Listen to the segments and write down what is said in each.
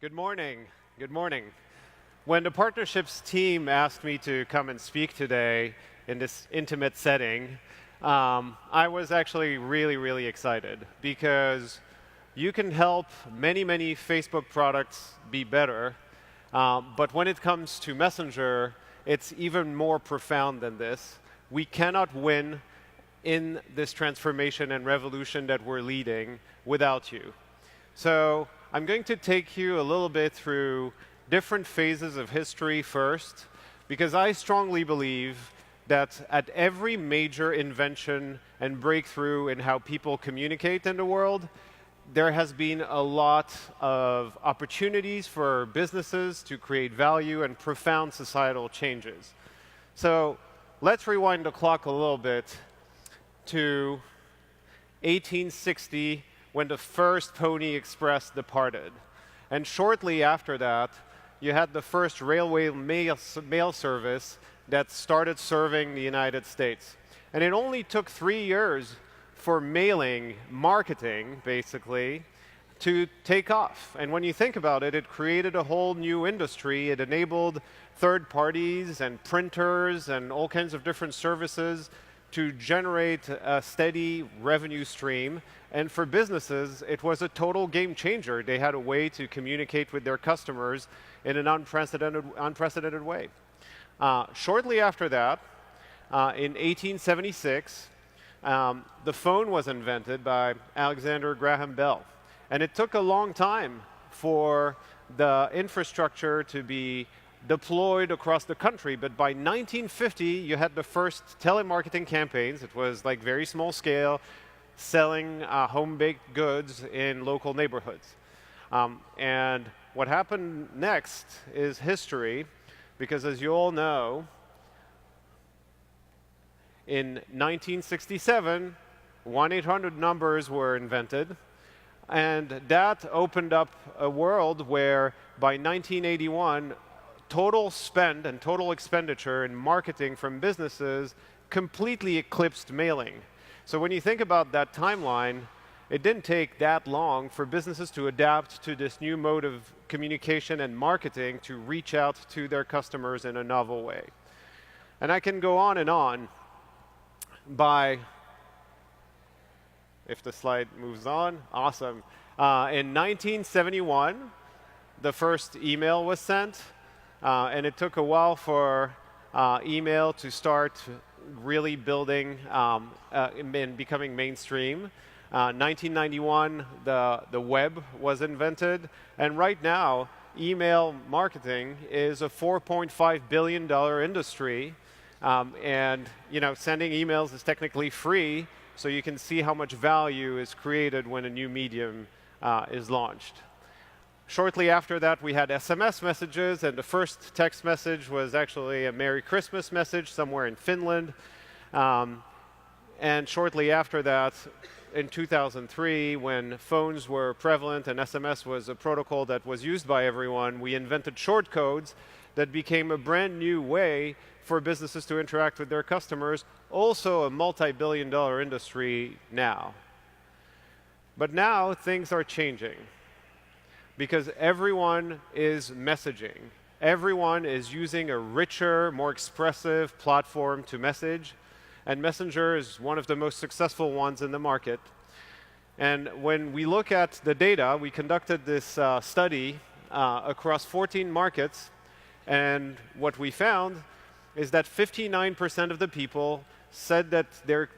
Good morning. Good morning. When the partnerships team asked me to come and speak today in this intimate setting, I was actually really excited because you can help many Facebook products be better, but when it comes to Messenger, it's even more profound than this. We cannot win in this transformation and revolution that we're leading without you. So I'm going to take you a little bit through different phases of history first, because I strongly believe that at every major invention and breakthrough in how people communicate in the world, there has been a lot of opportunities for businesses to create value and profound societal changes. So let's rewind the clock a little bit to 1860, when the first Pony Express departed. And shortly after that, you had the first railway mail service that started serving the United States. And it only took 3 years for mailing, marketing, basically, to take off. And when you think about it, it created a whole new industry. It enabled third parties and printers and all kinds of different services to generate a steady revenue stream. And for businesses, it was a total game changer. They had a way to communicate with their customers in an unprecedented way. Shortly after that, in 1876, the phone was invented by Alexander Graham Bell. And it took a long time for the infrastructure to be deployed across the country, but by 1950, you had the first telemarketing campaigns. It was like very small scale, selling home-baked goods in local neighborhoods. And what happened next is history, because as you all know, in 1967, 1-800 numbers were invented, and that opened up a world where by 1981, total spend and total expenditure in marketing from businesses completely eclipsed mailing. So when you think about that timeline, it didn't take that long for businesses to adapt to this new mode of communication and marketing to reach out to their customers in a novel way. And I can go on and on by, if the slide moves on, awesome. In 1971, the first email was sent. And it took a while for email to start really building and becoming mainstream. 1991, the web was invented. And right now, email marketing is a $4.5 billion industry. And sending emails is technically free, so you can see how much value is created when a new medium is launched. Shortly after that, we had SMS messages, and the first text message was actually a Merry Christmas message somewhere in Finland. And shortly after that, in 2003, when phones were prevalent and SMS was a protocol that was used by everyone, we invented short codes that became a brand new way for businesses to interact with their customers, also a multi-billion-dollar industry now. But now things are changing, because everyone is messaging. Everyone is using a richer, more expressive platform to message, and Messenger is one of the most successful ones in the market. And when we look at the data, we conducted this study across 14 markets, and what we found is that 59% of the people said that they're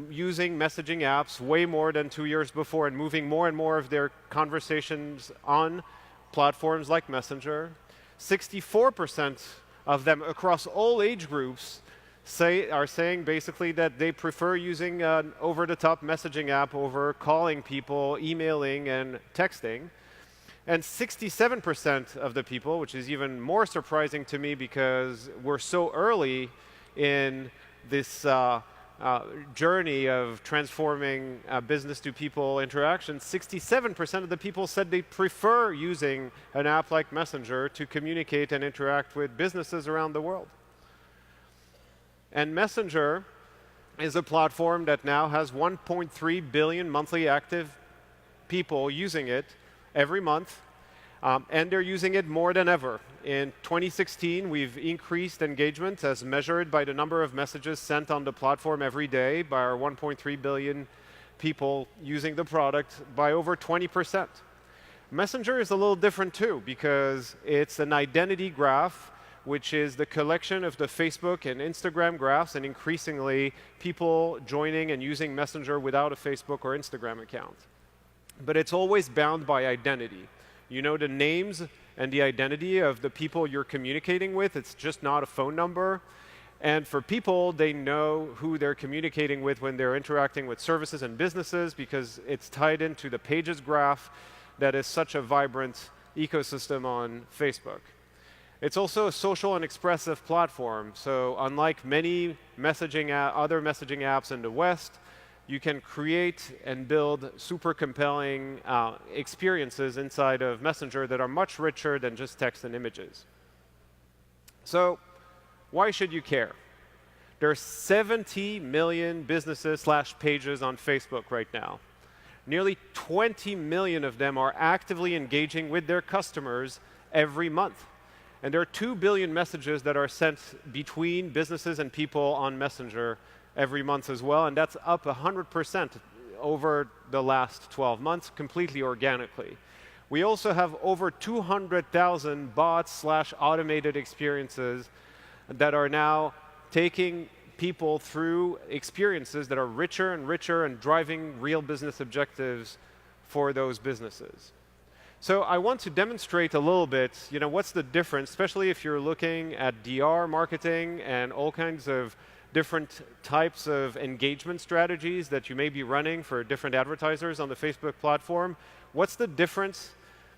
using messaging apps way more than 2 years before and moving more and more of their conversations on platforms like Messenger. 64% of them across all age groups are saying basically that they prefer using an over-the-top messaging app over calling people, emailing, and texting. And 67% of the people, which is even more surprising to me because we're so early in this journey of transforming business-to-people interaction, 67% of the people said they prefer using an app like Messenger to communicate and interact with businesses around the world. And Messenger is a platform that now has 1.3 billion monthly active people using it every month. And they're using it more than ever. In 2016, we've increased engagement as measured by the number of messages sent on the platform every day by our 1.3 billion people using the product by over 20%. Messenger is a little different too, because it's an identity graph, which is the collection of the Facebook and Instagram graphs, and increasingly people joining and using Messenger without a Facebook or Instagram account. But it's always bound by identity. You know the names and the identity of the people you're communicating with. It's just not a phone number. And for people, they know who they're communicating with when they're interacting with services and businesses, because it's tied into the Pages graph that is such a vibrant ecosystem on Facebook. It's also a social and expressive platform. So unlike many other messaging apps in the West, you can create and build super compelling experiences inside of Messenger that are much richer than just text and images. So why should you care? There are 70 million businesses/pages on Facebook right now. Nearly 20 million of them are actively engaging with their customers every month. And there are 2 billion messages that are sent between businesses and people on Messenger every month as well, and that's up 100% over the last 12 months, completely organically. We also have over 200,000 bots/automated experiences that are now taking people through experiences that are richer and richer and driving real business objectives for those businesses. So I want to demonstrate a little bit, what's the difference, especially if you're looking at DR marketing and all kinds of different types of engagement strategies that you may be running for different advertisers on the Facebook platform. What's the difference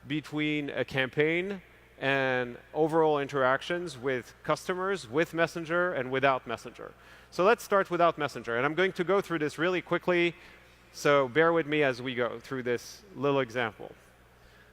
between a campaign and overall interactions with customers, with Messenger and without Messenger? So let's start without Messenger. And I'm going to go through this really quickly, so bear with me as we go through this little example.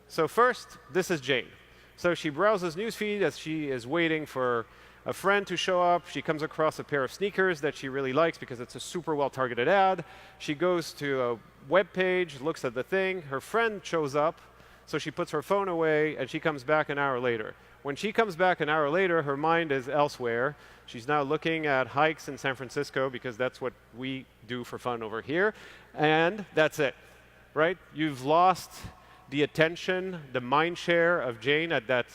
So first, this is Jane. So she browses Newsfeed as she is waiting for a friend to show up. She comes across a pair of sneakers that she really likes because it's a super well-targeted ad. She goes to a web page, looks at the thing. Her friend shows up, so she puts her phone away, and she comes back an hour later. When she comes back an hour later, her mind is elsewhere. She's now looking at hikes in San Francisco because that's what we do for fun over here. And that's it, right? You've lost the attention, the mind share of Jane at that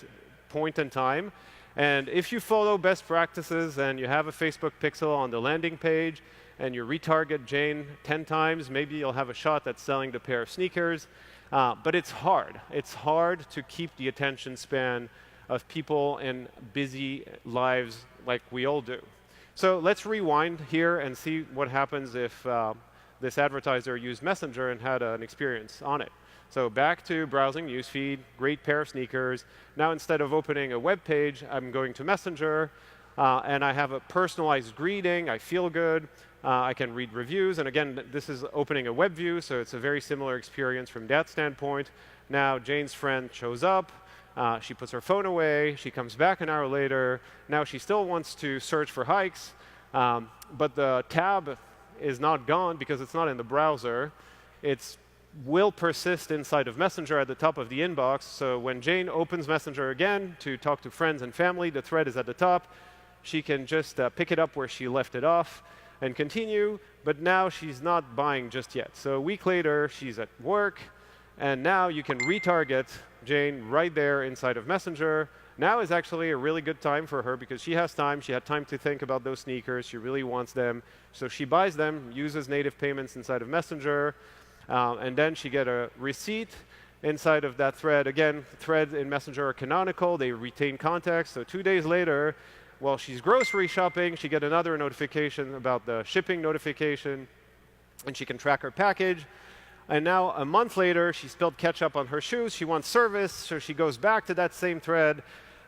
point in time. And if you follow best practices and you have a Facebook pixel on the landing page and you retarget Jane 10 times, maybe you'll have a shot at selling the pair of sneakers. But it's hard. It's hard to keep the attention span of people in busy lives like we all do. So let's rewind here and see what happens if this advertiser used Messenger and had an experience on it. So back to browsing Newsfeed, great pair of sneakers. Now instead of opening a web page, I'm going to Messenger, and I have a personalized greeting. I feel good. I can read reviews. And again, this is opening a web view, so it's a very similar experience from that standpoint. Now Jane's friend shows up. She puts her phone away. She comes back an hour later. Now she still wants to search for hikes, but the tab is not gone because it's not in the browser. It will persist inside of Messenger at the top of the inbox. So when Jane opens Messenger again to talk to friends and family, the thread is at the top. She can just pick it up where she left it off and continue, but now she's not buying just yet. So a week later, she's at work, and now you can retarget Jane right there inside of Messenger. Now is actually a really good time for her because she has time. She had time to think about those sneakers. She really wants them. So she buys them, uses native payments inside of Messenger, and then she gets a receipt inside of that thread. Again, threads in Messenger are canonical. They retain context. So 2 days later, while she's grocery shopping, she gets another notification about the shipping notification, and she can track her package. And now, a month later, she spilled ketchup on her shoes. She wants service, so she goes back to that same thread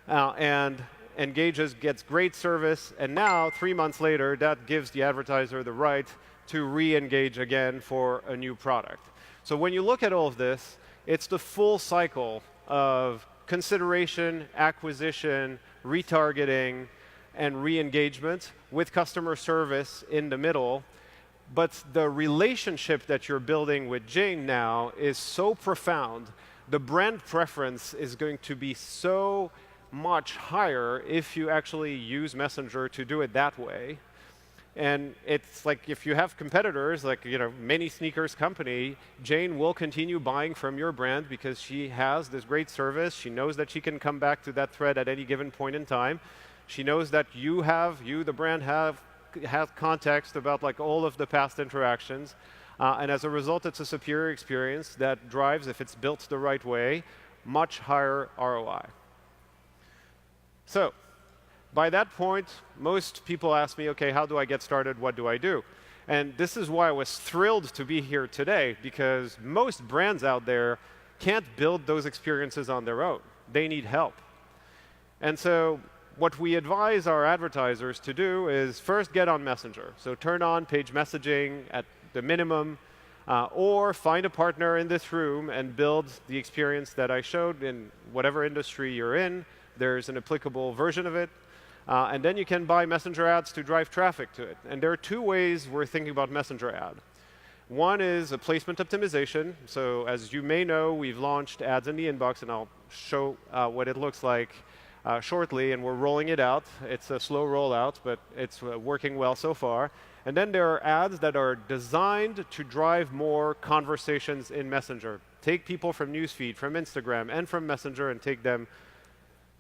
and engages, gets great service. And now, 3 months later, that gives the advertiser the right to re-engage again for a new product. So when you look at all of this, it's the full cycle of consideration, acquisition, retargeting, and re-engagement with customer service in the middle. But the relationship that you're building with Jane now is so profound the brand preference is going to be so much higher if you actually use Messenger to do it that way. And it's like if you have competitors, like many sneakers company, Jane will continue buying from your brand because she has this great service. She knows that she can come back to that thread at any given point in time. She knows that you, the brand, have context about like all of the past interactions. And as a result, it's a superior experience that drives, if it's built the right way, much higher ROI. So by that point, most people ask me, okay, how do I get started? What do I do? And this is why I was thrilled to be here today, because most brands out there can't build those experiences on their own. They need help. And so what we advise our advertisers to do is first get on Messenger. So turn on page messaging at the minimum, or find a partner in this room and build the experience that I showed in whatever industry you're in. There's an applicable version of it. And then you can buy Messenger ads to drive traffic to it. And there are two ways we're thinking about Messenger ad. One is a placement optimization. So as you may know, we've launched ads in the inbox, and I'll show what it looks like shortly, and we're rolling it out. It's a slow rollout, but it's working well so far. And then there are ads that are designed to drive more conversations in Messenger. Take people from Newsfeed, from Instagram, and from Messenger, and take them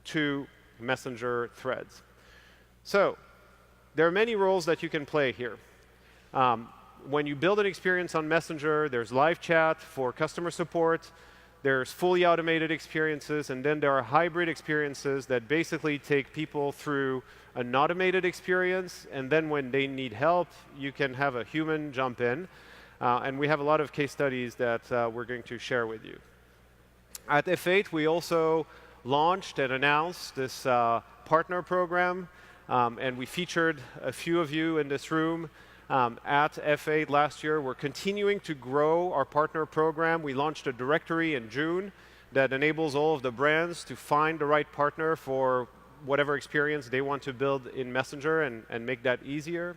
to Messenger threads. So there are many roles that you can play here. When you build an experience on Messenger, there's live chat for customer support, there's fully automated experiences, and then there are hybrid experiences that basically take people through an automated experience, and then when they need help, you can have a human jump in. And we have a lot of case studies that we're going to share with you. At F8, we also launched and announced this partner program, and we featured a few of you in this room at F8 last year. We're continuing to grow our partner program. We launched a directory in June that enables all of the brands to find the right partner for whatever experience they want to build in Messenger and make that easier.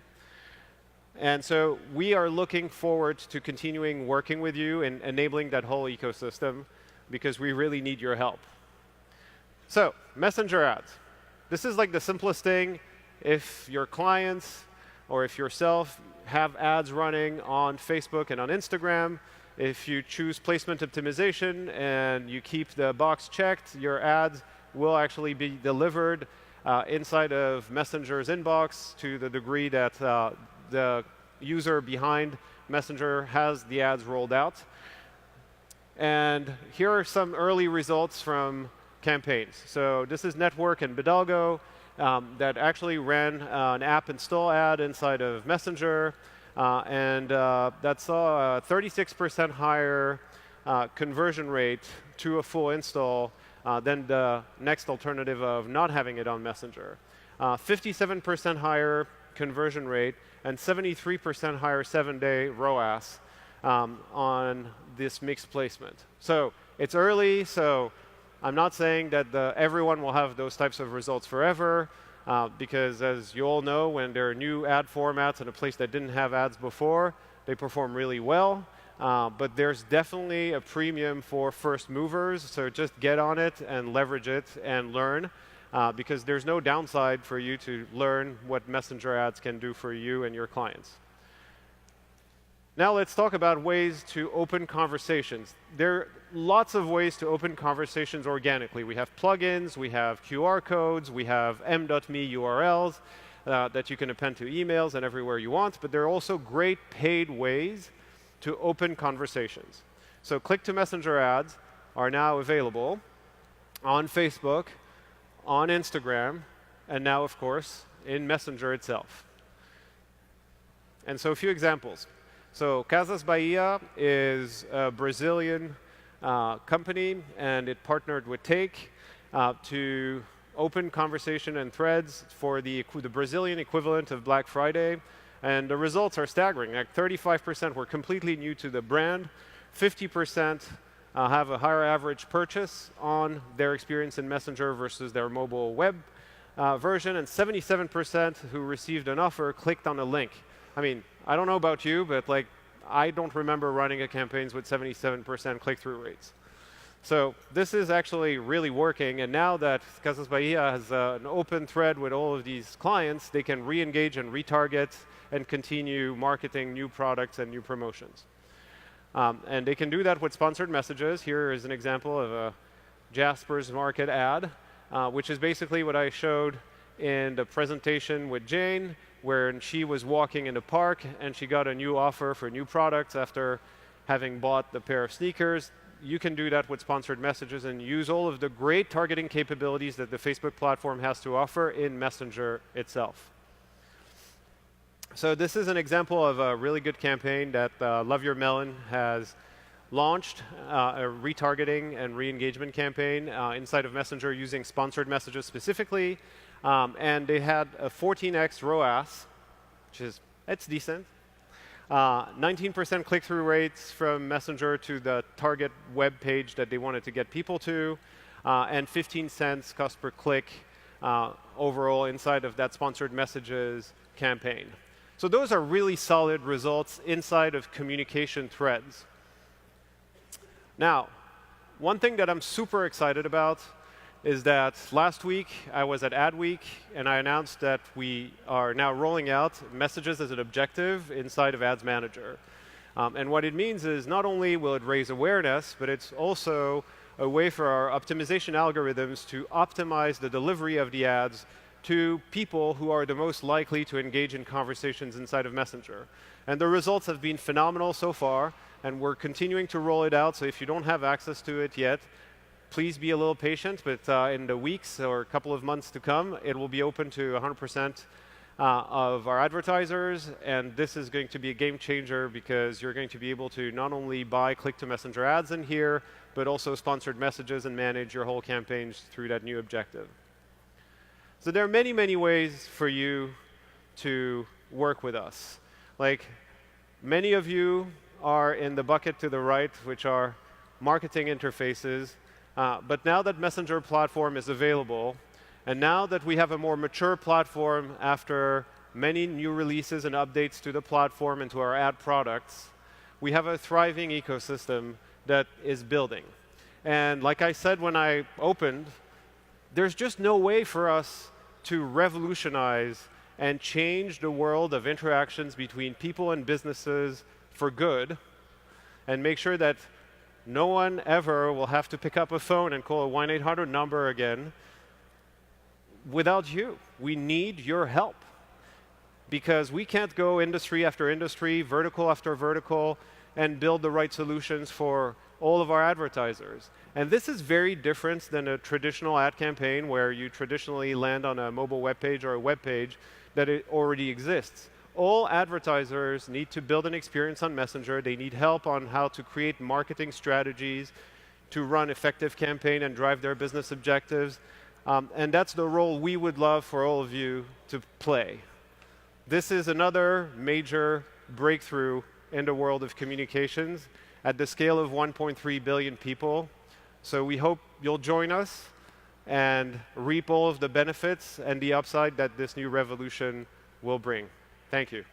And so we are looking forward to continuing working with you and enabling that whole ecosystem, because we really need your help. So, Messenger ads. This is like the simplest thing. If your clients or if yourself have ads running on Facebook and on Instagram, if you choose placement optimization and you keep the box checked, your ads will actually be delivered inside of Messenger's inbox to the degree that the user behind Messenger has the ads rolled out. And here are some early results from campaigns. So this is Network and Bidalgo that actually ran an app install ad inside of Messenger, and that saw a 36% higher conversion rate to a full install than the next alternative of not having it on Messenger. 57% higher conversion rate and 73% higher 7-day ROAS on this mixed placement. So it's early, so I'm not saying that everyone will have those types of results forever, because as you all know, when there are new ad formats in a place that didn't have ads before, they perform really well. But there's definitely a premium for first movers, so just get on it and leverage it and learn, because there's no downside for you to learn what Messenger ads can do for you and your clients. Now let's talk about ways to open conversations. There are lots of ways to open conversations organically. We have plugins, we have QR codes, we have m.me URLs that you can append to emails and everywhere you want, but there are also great paid ways to open conversations. So click to Messenger ads are now available on Facebook, on Instagram, and now, of course, in Messenger itself. And so a few examples. So Casas Bahia is a Brazilian company, and it partnered with Take to open conversation and threads for the Brazilian equivalent of Black Friday. And the results are staggering. Like 35% were completely new to the brand, 50% have a higher average purchase on their experience in Messenger versus their mobile web version, and 77% who received an offer clicked on a link. I mean, I don't know about you, but like, I don't remember running a campaigns with 77% click-through rates. So this is actually really working, and now that Casas Bahia has an open thread with all of these clients, they can re-engage and retarget and continue marketing new products and new promotions. And they can do that with sponsored messages. Here is an example of a Jasper's Market ad, which is basically what I showed in the presentation with Jane, where she was walking in the park and she got a new offer for new products after having bought the pair of sneakers. You can do that with sponsored messages and use all of the great targeting capabilities that the Facebook platform has to offer in Messenger itself. So this is an example of a really good campaign that Love Your Melon has launched, a retargeting and re-engagement campaign inside of Messenger using sponsored messages specifically. And they had a 14x ROAS, which is, it's decent. 19% click-through rates from Messenger to the target web page that they wanted to get people to, and 15 cents cost per click overall inside of that sponsored messages campaign. So those are really solid results inside of communication threads. Now, one thing that I'm super excited about is that last week I was at Adweek and I announced that we are now rolling out messages as an objective inside of Ads Manager. And what it means is not only will it raise awareness, but it's also a way for our optimization algorithms to optimize the delivery of the ads to people who are the most likely to engage in conversations inside of Messenger. And the results have been phenomenal so far, and we're continuing to roll it out. So if you don't have access to it yet, please be a little patient, but in the weeks or a couple of months to come, it will be open to 100% of our advertisers, and this is going to be a game changer because you're going to be able to not only buy click-to-messenger ads in here, but also sponsored messages and manage your whole campaigns through that new objective. So there are many, many ways for you to work with us. Like, many of you are in the bucket to the right, which are marketing interfaces. But now that Messenger platform is available, and now that we have a more mature platform after many new releases and updates to the platform and to our ad products, we have a thriving ecosystem that is building. And like I said when I opened, there's just no way for us to revolutionize and change the world of interactions between people and businesses for good and make sure that no one ever will have to pick up a phone and call a 1-800 number again without you. We need your help because we can't go industry after industry, vertical after vertical, and build the right solutions for all of our advertisers. And this is very different than a traditional ad campaign where you traditionally land on a mobile web page or a web page that it already exists. All advertisers need to build an experience on Messenger. They need help on how to create marketing strategies to run effective campaign and drive their business objectives. And that's the role we would love for all of you to play. This is another major breakthrough in the world of communications at the scale of 1.3 billion people. So we hope you'll join us and reap all of the benefits and the upside that this new revolution will bring. Thank you.